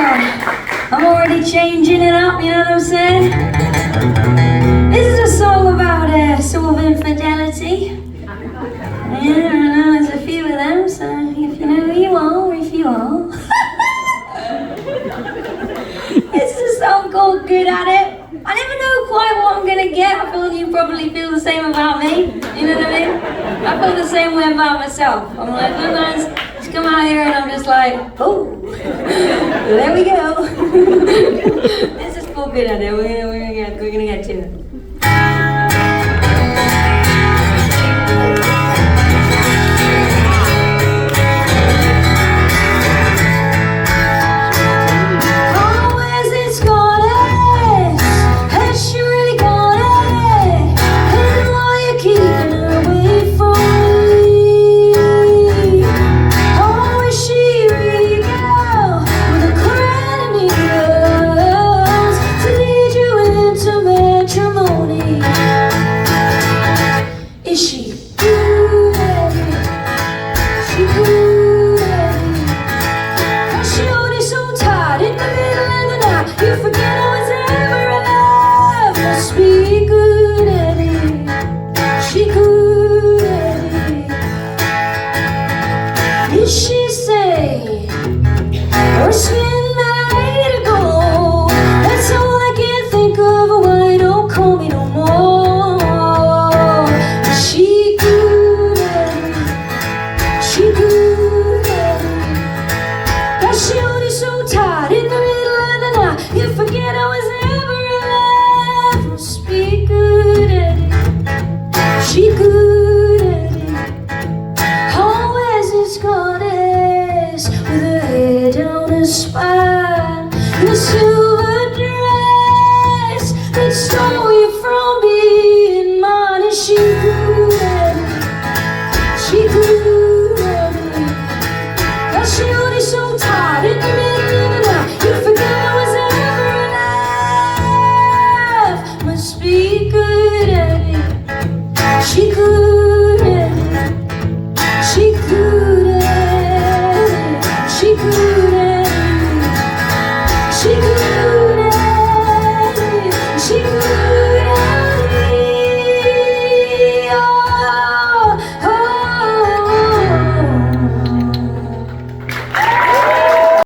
I'm already changing it up, you know what I'm saying? This is a song about sort of infidelity. Yeah, I know there's a few of them, so if you know who you are, or if you are. This is a song called Good At It. I never know quite what I'm gonna get. I feel you probably feel the same about me. You know what I mean? I feel the same way about myself. I'm like, sometimes just come out here and I'm just like, oh, there we go. This is called Good At It. We're gonna get to it. She say, or spend the night ago. That's all I can think of. Why don't call me no more? She good at it. She good at it. Got she only so tired in the middle of the night. You forget I was ever alive. Must be good at it. She good at it. Always is gone. With her head on a spine.